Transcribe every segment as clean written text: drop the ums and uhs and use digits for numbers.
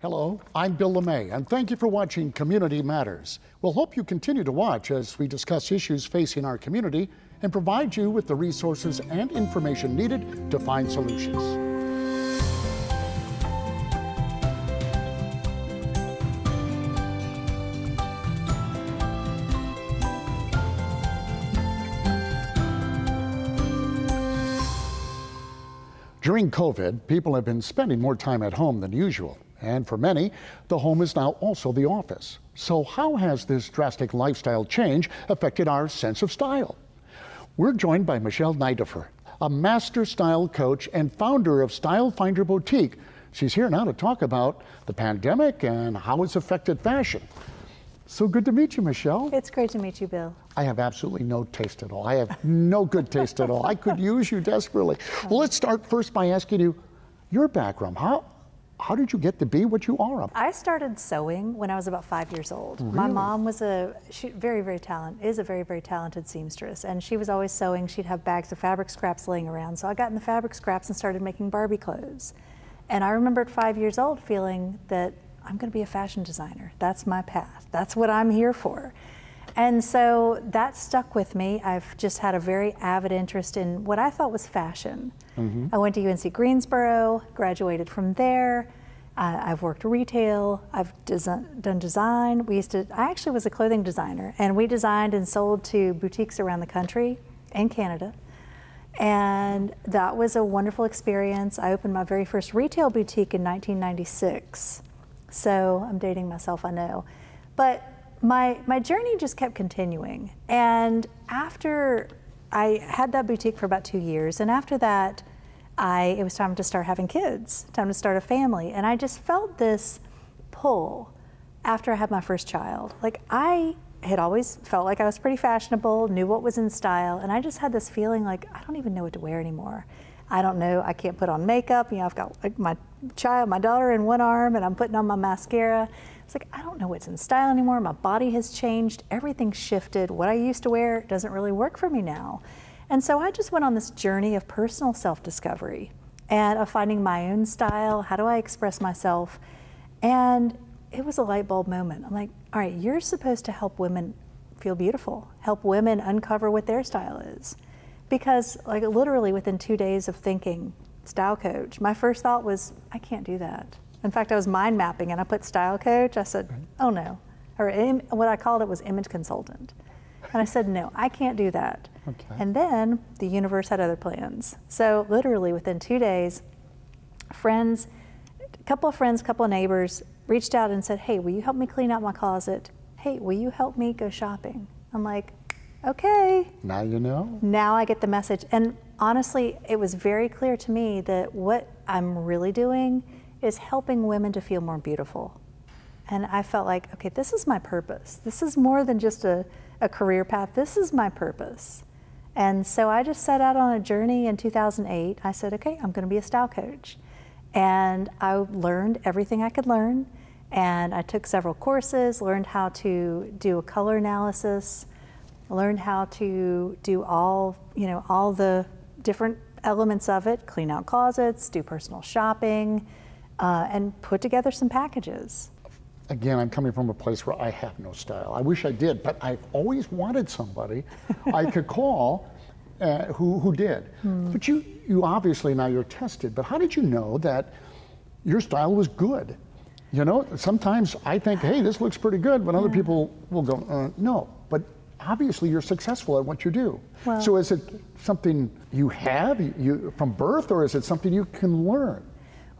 Hello, I'm Bill LeMay, and thank you for watching Community Matters. We'll hope you continue to watch as we discuss issues facing our community and provide you with the resources and information needed to find solutions. During COVID, people have been spending more time at home than usual. And for many, the home is now also the office. So how has this drastic lifestyle change affected our sense of style? We're joined by Michele Nidiffer, a master style coach and founder of StyleFinder Boutique. She's here now to talk about the pandemic and how it's affected fashion. So good to meet you, Michele. It's great to meet you, Bill. I have absolutely no taste at all. I have no good taste at all. I could use you desperately. Well, let's start first by asking you your background. How did you get to be what you are? I started sewing when I was about 5 years old. Really? My mom was a very talented seamstress, and she was always sewing. She'd have bags of fabric scraps laying around. So I got in the fabric scraps and started making Barbie clothes. And I remember at 5 years old feeling that I'm going to be a fashion designer. That's my path. That's what I'm here for. And so that stuck with me. I've just had a very avid interest in what I thought was fashion. I went to UNC Greensboro, graduated from there. I've worked retail, I've done design. I actually was a clothing designer, and we designed and sold to boutiques around the country and Canada. And that was a wonderful experience. I opened my very first retail boutique in 1996. So I'm dating myself, I know. But my journey just kept continuing. And after I had that boutique for about 2 years, and after that, it was time to start having kids, time to start a family. And I just felt this pull after I had my first child. Like, I had always felt like I was pretty fashionable, knew what was in style, and I just had this feeling like, I don't even know what to wear anymore. I don't know, I can't put on makeup. You know, I've got like my daughter in one arm, and I'm putting on my mascara. It's like, I don't know what's in style anymore. My body has changed, everything's shifted. What I used to wear doesn't really work for me now. And so I just went on this journey of personal self-discovery and of finding my own style. How do I express myself? And it was a light bulb moment. I'm like, all right, you're supposed to help women feel beautiful, help women uncover what their style is. Because like literally within 2 days of thinking style coach, my first thought was, I can't do that. In fact, I was mind mapping and I put style coach. I said, oh no. Or what I called it was image consultant. And I said, no, I can't do that. Okay. And then the universe had other plans. So literally within 2 days, a couple of neighbors reached out and said, hey, will you help me clean out my closet? Hey, will you help me go shopping? I'm like, okay. Now you know. Now I get the message. And honestly, it was very clear to me that what I'm really doing is helping women to feel more beautiful. And I felt like, okay, this is my purpose. This is more than just a career path. This is my purpose. And so I just set out on a journey in 2008. I said, okay, I'm going to be a style coach. And I learned everything I could learn. And I took several courses, learned how to do a color analysis, learned how to do all the different elements of it, clean out closets, do personal shopping, and put together some packages. Again, I'm coming from a place where I have no style. I wish I did, but I've always wanted somebody I could call who did. But you obviously, now you're tested, but how did you know that your style was good? You know, sometimes I think, hey, this looks pretty good, but other people will go, no. But obviously you're successful at what you do. Well, so is it something you have from birth, or is it something you can learn?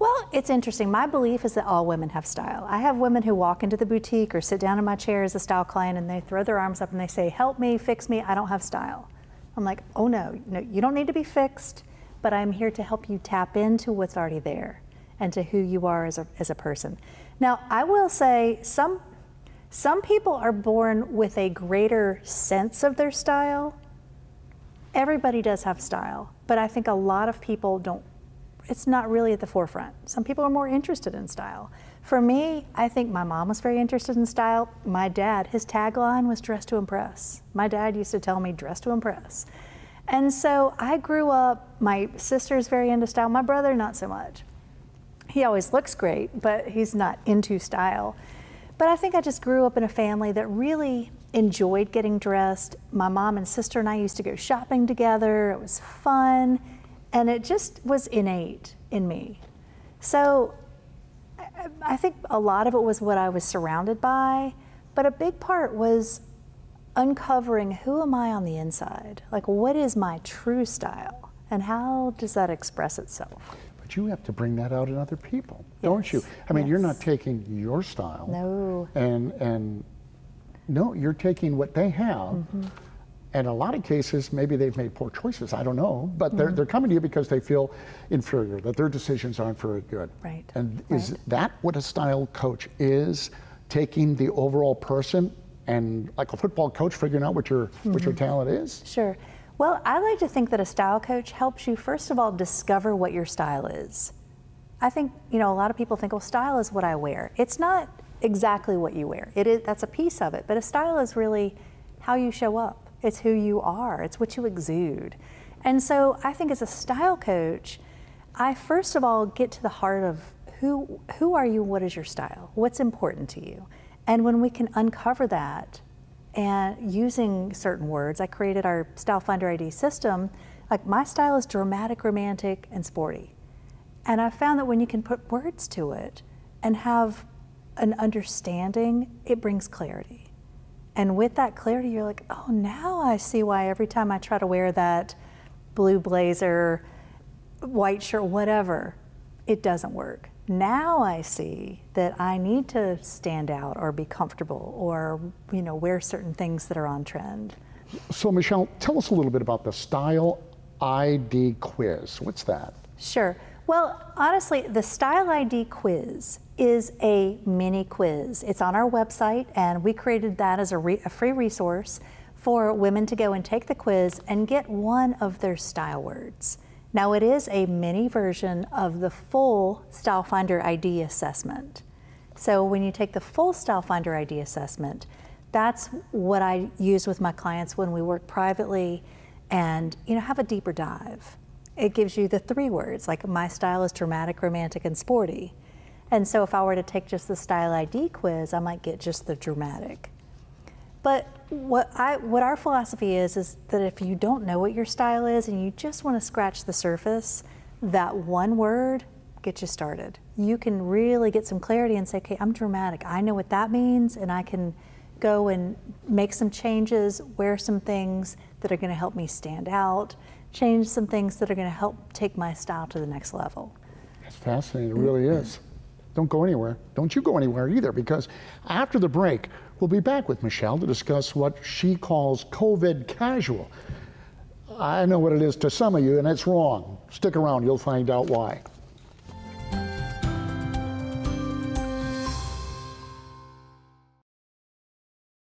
Well, it's interesting. My belief is that all women have style. I have women who walk into the boutique or sit down in my chair as a style client, and they throw their arms up and they say, help me, fix me, I don't have style. I'm like, oh no, you don't need to be fixed, but I'm here to help you tap into what's already there and to who you are as a person. Now, I will say some people are born with a greater sense of their style. Everybody does have style, but I think a lot of people don't. It's not really at the forefront. Some people are more interested in style. For me, I think my mom was very interested in style. My dad, his tagline was dress to impress. My dad used to tell me dress to impress. And so I grew up, my sister's very into style, my brother not so much. he always looks great, but he's not into style. But I think I just grew up in a family that really enjoyed getting dressed. My mom and sister and I used to go shopping together. It was fun, and it just was innate in me. So I think a lot of it was what I was surrounded by, but a big part was uncovering who am I on the inside? Like, what is my true style, and how does that express itself? But you have to bring that out in other people, don't you? I mean, you're not taking your style. No. And no, you're taking what they have. And in a lot of cases, maybe they've made poor choices, I don't know, but they're coming to you because they feel inferior, that their decisions aren't very good. Right. And is that what a style coach is? Taking the overall person and, like a football coach, figuring out what your talent is? Sure. Well, I like to think that a style coach helps you, first of all, discover what your style is. I think, a lot of people think, well, style is what I wear. It's not exactly what you wear. That's a piece of it, but a style is really how you show up. It's who you are. It's what you exude. And so I think as a style coach, I first of all get to the heart of who are you, what is your style, what's important to you. And when we can uncover that, and using certain words, I created our StyleFinder ID system. Like, my style is dramatic, romantic, and sporty. And I found that when you can put words to it and have an understanding, it brings clarity. And with that clarity, you're like, oh, now I see why every time I try to wear that blue blazer, white shirt, whatever, it doesn't work. Now I see that I need to stand out or be comfortable or, wear certain things that are on trend. So Michele, tell us a little bit about the Style ID quiz. What's that? Sure. Well, honestly, the Style ID quiz is a mini quiz. It's on our website, and we created that as a free resource for women to go and take the quiz and get one of their style words. Now, it is a mini version of the full StyleFinder ID assessment. So when you take the full StyleFinder ID assessment, that's what I use with my clients when we work privately and have a deeper dive. It gives you the 3 words, like, my style is dramatic, romantic, and sporty. And so if I were to take just the Style ID quiz, I might get just the dramatic. But what our philosophy is that if you don't know what your style is and you just want to scratch the surface, that one word gets you started. You can really get some clarity and say, okay, I'm dramatic. I know what that means, and I can go and make some changes, wear some things that are going to help me stand out, change some things that are going to help take my style to the next level. That's fascinating, it really is. Don't go anywhere. Don't you go anywhere either, because after the break, we'll be back with Michele to discuss what she calls COVID casual. I know what it is to some of you, and it's wrong. Stick around, you'll find out why.